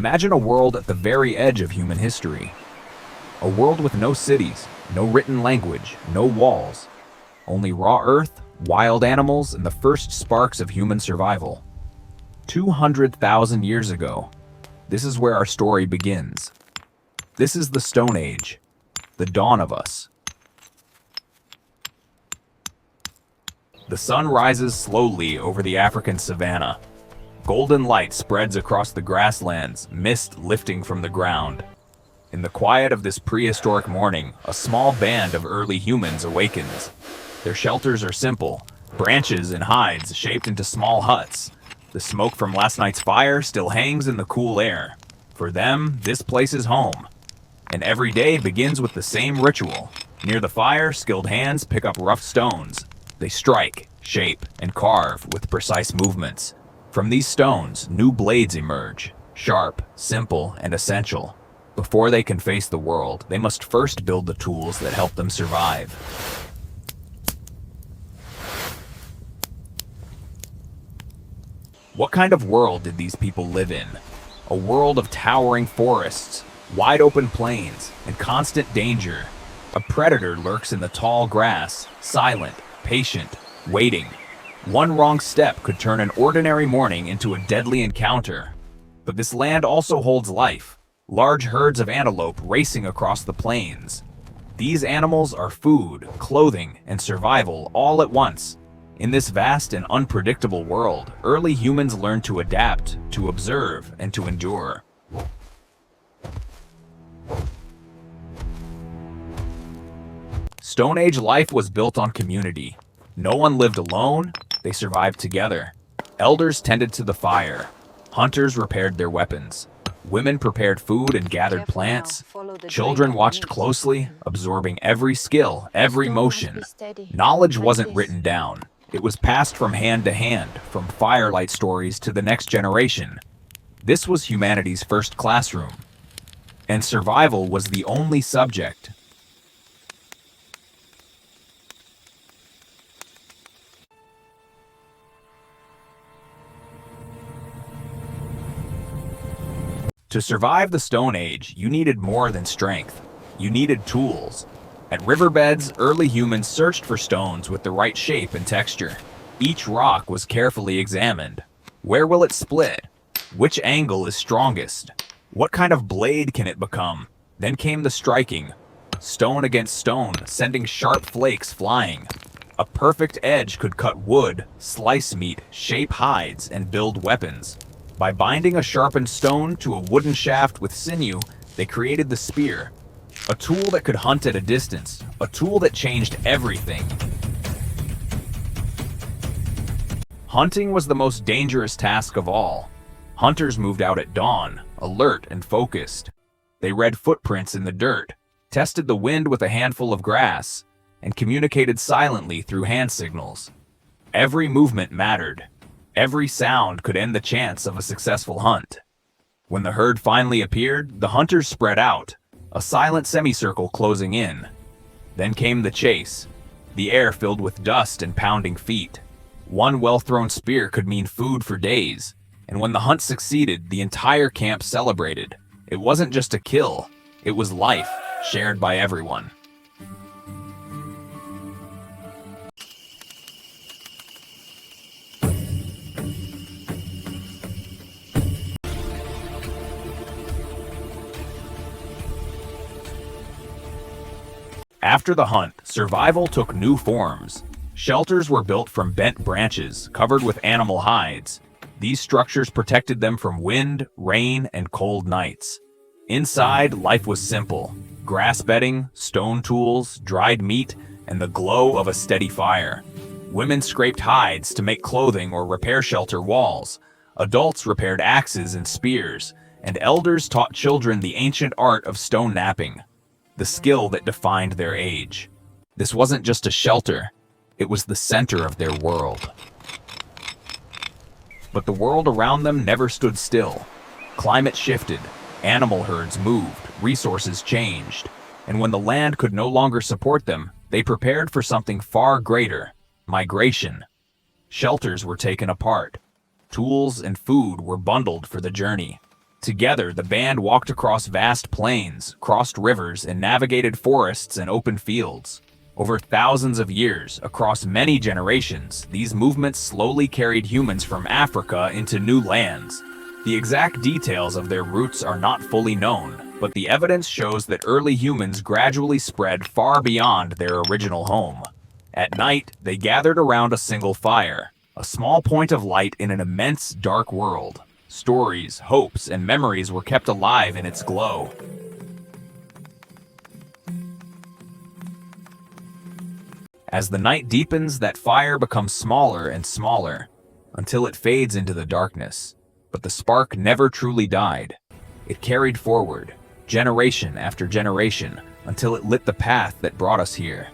Imagine a world at the very edge of human history. A world with no cities, no written language, no walls. Only raw earth, wild animals, and the first sparks of human survival. 200,000 years ago, this is where our story begins. This is the Stone Age, the dawn of us. The sun rises slowly over the African savanna. Golden light spreads across the grasslands, mist lifting from the ground. In the quiet of this prehistoric morning, a small band of early humans awakens. Their shelters are simple, branches and hides shaped into small huts. The smoke from last night's fire still hangs in the cool air. For them, this place is home. And every day begins with the same ritual. Near the fire, skilled hands pick up rough stones. They strike, shape, and carve with precise movements. From these stones, new blades emerge, sharp, simple, and essential. Before they can face the world, they must first build the tools that help them survive. What kind of world did these people live in? A world of towering forests, wide open plains, and constant danger. A predator lurks in the tall grass, silent, patient, waiting. One wrong step could turn an ordinary morning into a deadly encounter. But this land also holds life. Large herds of antelope racing across the plains. These animals are food, clothing, and survival all at once. In this vast and unpredictable world, early humans learned to adapt, to observe, and to endure. Stone Age life was built on community. No one lived alone, they survived together. Elders tended to the fire. Hunters repaired their weapons. Women prepared food and gathered plants. Children watched closely, absorbing every skill, every motion. Knowledge wasn't written down. It was passed from hand to hand, from firelight stories to the next generation. This was humanity's first classroom. And survival was the only subject. To survive the Stone Age, you needed more than strength. You needed tools. At riverbeds, early humans searched for stones with the right shape and texture. Each rock was carefully examined. Where will it split? Which angle is strongest? What kind of blade can it become? Then came the striking. Stone against stone, sending sharp flakes flying. A perfect edge could cut wood, slice meat, shape hides, and build weapons. By binding a sharpened stone to a wooden shaft with sinew, they created the spear. A tool that could hunt at a distance, a tool that changed everything. Hunting was the most dangerous task of all. Hunters moved out at dawn, alert and focused. They read footprints in the dirt, tested the wind with a handful of grass, and communicated silently through hand signals. Every movement mattered. Every sound could end the chance of a successful hunt. When the herd finally appeared, the hunters spread out, a silent semicircle closing in. Then came the chase, the air filled with dust and pounding feet. One well-thrown spear could mean food for days, and when the hunt succeeded, the entire camp celebrated. It wasn't just a kill, it was life, shared by everyone. After the hunt, survival took new forms. Shelters were built from bent branches, covered with animal hides. These structures protected them from wind, rain, and cold nights. Inside, life was simple. Grass bedding, stone tools, dried meat, and the glow of a steady fire. Women scraped hides to make clothing or repair shelter walls. Adults repaired axes and spears, and elders taught children the ancient art of stone knapping, the skill that defined their age. This wasn't just a shelter, it was the center of their world. But the world around them never stood still. Climate shifted, animal herds moved, resources changed, and when the land could no longer support them, they prepared for something far greater: migration. Shelters were taken apart. Tools and food were bundled for the journey. Together, the band walked across vast plains, crossed rivers, and navigated forests and open fields. Over thousands of years, across many generations, these movements slowly carried humans from Africa into new lands. The exact details of their routes are not fully known, but the evidence shows that early humans gradually spread far beyond their original home. At night, they gathered around a single fire, a small point of light in an immense dark world. Stories, hopes, and memories were kept alive in its glow. As the night deepens, that fire becomes smaller and smaller, until it fades into the darkness. But the spark never truly died. It carried forward, generation after generation, until it lit the path that brought us here.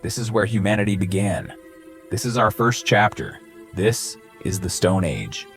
This is where humanity began. This is our first chapter. This is the Stone Age.